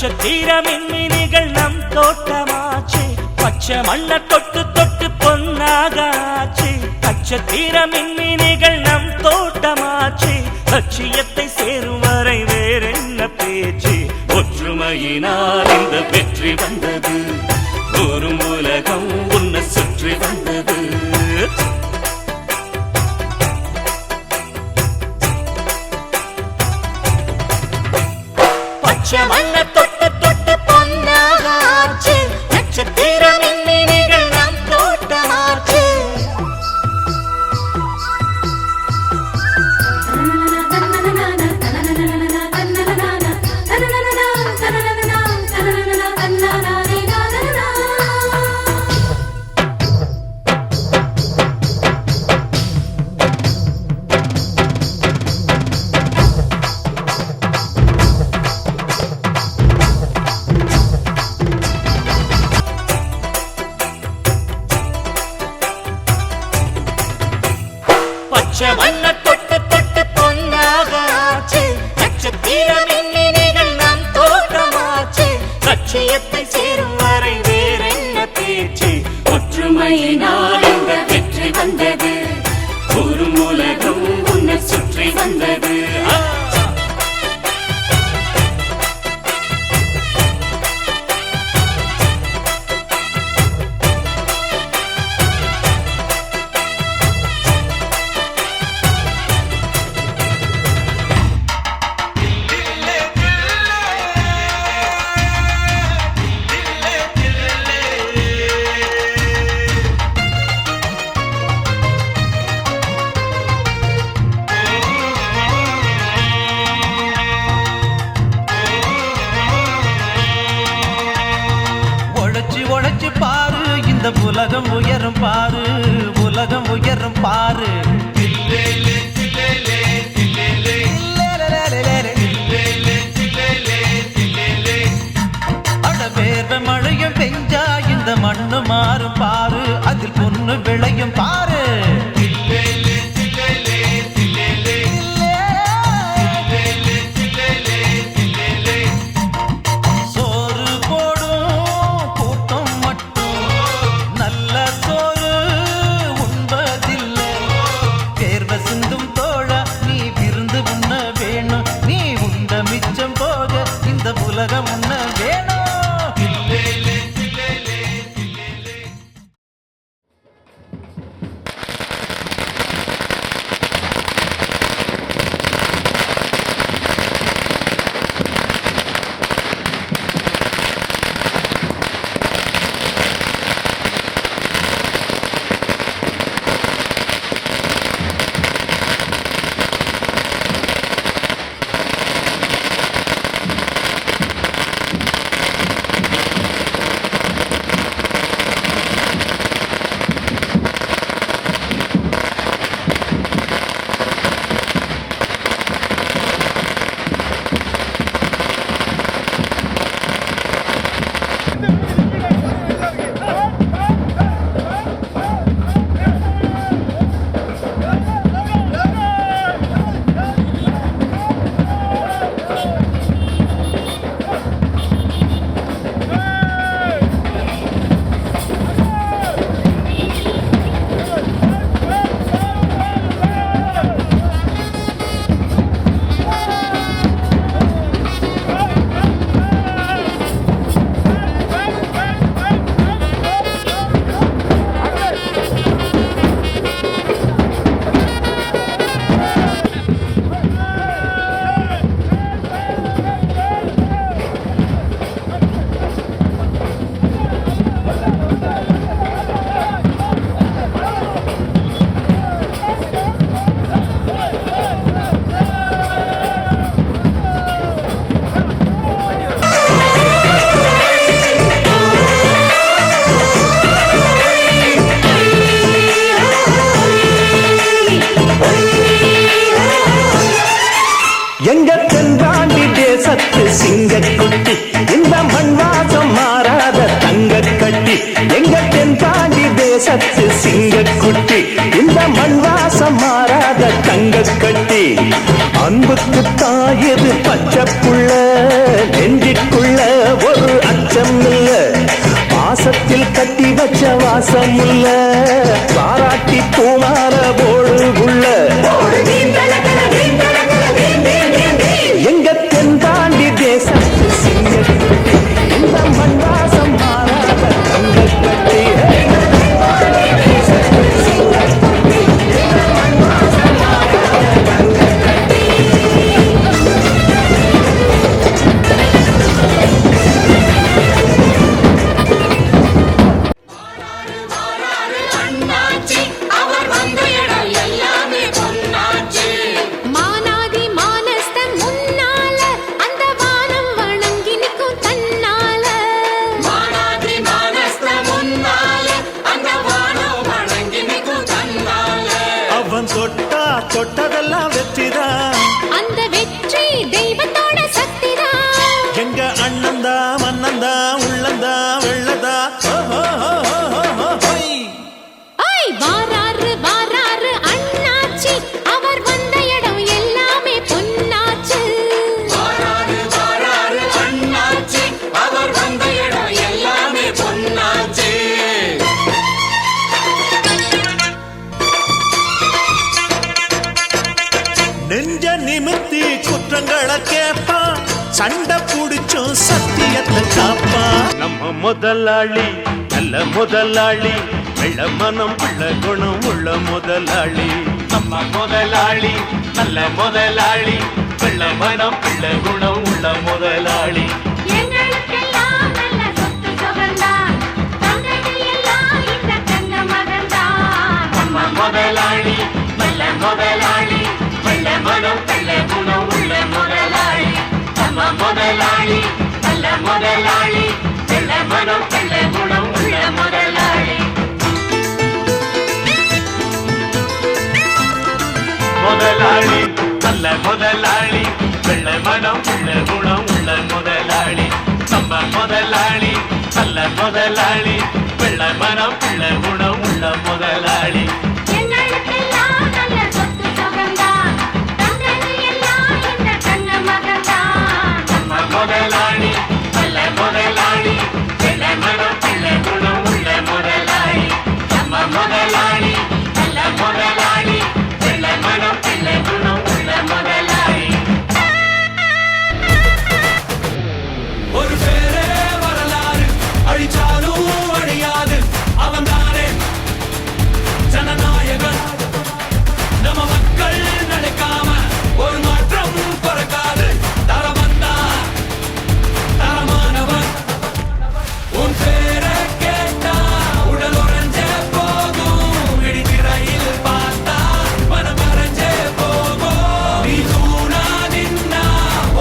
நட்சத்திர மின்மினிகள் நம் தோட்டமாச்சு பச்சை மண்ண தொட்டு தொட்டு பொன்னாகாச்சு நட்சத்திர மின்மினிகள் நம் தோட்டமாச்சு லட்சியத்தை சேரும் வரை வேறென்ன பேச்சு ஒற்றுமையினால் இந்த வெற்றி வந்தது ஒரு உலகம் உன்னை சுற்றி வந்தது பச்சை மண்ண தொட்டு தொட்டு பொன்னாகாச்சு நட்சத்திர மின்மினிகள் நம் தோட்டமாச்சு பச்சை மண்ண தொட்டு தொட்டு பொன்னாகாச்சு நட்சத்திர மின்மினிகள் நம் தோட்டமாச்சு லட்சியத்தை சேரும் வரை வேறென்ன பேச்சு ஒற்றுமையினால் இந்த வெற்றி வந்தது ஒரு உலகம் உன்னை சுற்றி வந்தது உழைச்சு பாரு இந்த உலகம் உயரும் பாரு உலகம் உயரும் பாரு அட வேர்வை மழையும் பெஞ்சா இந்த மண்ணு மாறும் பாரு அதில் பொண்ணு விளையும் பாரு உலகம் உன்ன வேணும் எங்க தென்பாண்டி தேசத்து சிங்கக்குட்டி இந்த மண்வாசம் மாறாத தங்கக்கட்டி எங்க தென்பாண்டி தேசத்து சிங்கக்குட்டி இந்த மண்வாசம் மாறாத மாறாத தங்க கட்டி அன்புக்கு தாயது பச்சை புள்ள நெஞ்சிக்குள்ள ஒரு அச்சம் இல்ல பாசத்தில் கட்டி வச்ச வாசம் இல்ல பாராட்டி பூமார போடு உள்ள எங்க தென்பாண்டி தேசத்து சிங்கக்குட்டி இந்த மண் வாசம் மாறாத தங்க கட்டி தொட்டதெல்லாம் வெற்றிதான் அந்த வெற்றி தெய்வத்தோட சக்திதான் எங்க அண்ணந்தா மன்னந்தா உள்ளந்தா வெள்ளதா வாராரு வாராரு அண்ணாச்சி அவர் வந்த இடம் எல்லாமே பொன்னாச்சு வாராரு வாராரு அண்ணாச்சி அவர் வந்த இடம் எல்லாமே பொன்னாச்சு நெஞ்ச நிமித்தி குற்றங்களை கேட்பான் சண்டை புடிச்சும் சத்தியத்தை காப்பான் நம்ம முதலாளி நல்ல முதலாளி வெள்ள மனம் உள்ள குணம் உள்ள முதலாளி நம்ம முதலாளி நல்ல முதலாளி வெள்ள மனம் உள்ள குணம் உள்ள முதலாளி எங்களுக்கெல்லாம் நல்ல சொத்து சுகந்தான் தங்கங்கள் எல்லாம் இந்த தங்க மகன்தான் நம்ம முதலாளி நல்ல முதலாளி வெள்ள மனம் உள்ள குணம் உள்ள முதலாளி நம்ம முதலாளி நல்ல முதலாளி வெள்ள மனம் உள்ள குணம் உள்ள முதலாளி முதலாளி நல்ல முதலாளி வெள்ள மனம் உள்ள குணம் உள்ள முதலாளி நம்ம முதலாளி நல்ல முதலாளி வெள்ள மனம் உள்ள குணம் உள்ள முதலாளி எங்களுக்கெல்லாம் நல்ல சொத்து சுகந்தான் தங்கங்கள் எல்லாம் இந்த தங்க மகன்தான் நம்ம முதலாளி நல்ல முதலாளி வெள்ள மனம் உள்ள குணம் உள்ள முதலாளி நம்ம முதலாளி நல்ல முதலாளி வெள்ள மனம் உள்ள குணம் உள்ள முதலாளி ஒரு பேரே வரலாறு அழிச்சாலும் அழியாது அவன் தானே ஜனநாயகன் நம்ம மக்கள் நினைக்காம ஒரு மாற்றம் பிறக்காது தரமந்தான் தரமானவன் உன் பேரை கேட்டா உடல் உறைஞ்சே போகும் விழித்திரையில் பார்த்தா மனம் மறைஞ்சே போகும் நீ தூணா நின்னா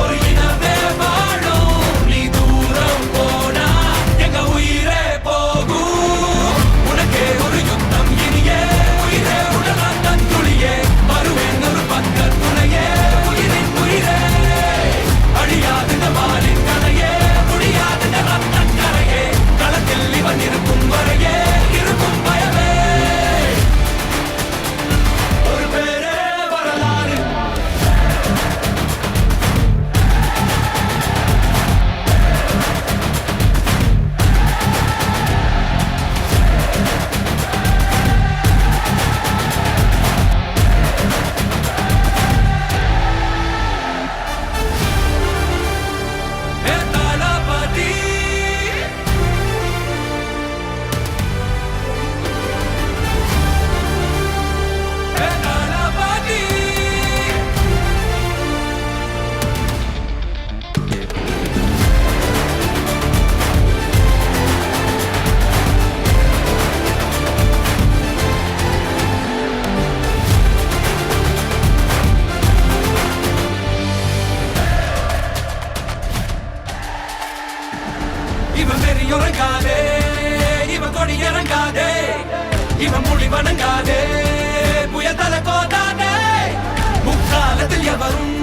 ஒரு இனமே வாழும் நீ தூரம் போனா எங்க உயிரே போகும் உனக்கே ஒரு யுத்தம் இனியே உயிரே உடலாம் தன் துளியே வருவேன் ஒரு பக்க துணையே உயிரின் உயிரே அழியாது இந்த வாலின் கதையே முடியாது இந்த ரத்தக் கரையே களத்தில் இவன் இருக்கும் வரையே இருக்கும் பயமே ஒரு பேரே வரலாறு தளபதி தளபதி இவன் வெறி உறங்காதே இவன் கொடி இறங்காதே இவன் மொழி வணங்காதே புயல் தலை கோதாதே முக்காலத்தில் எவரும்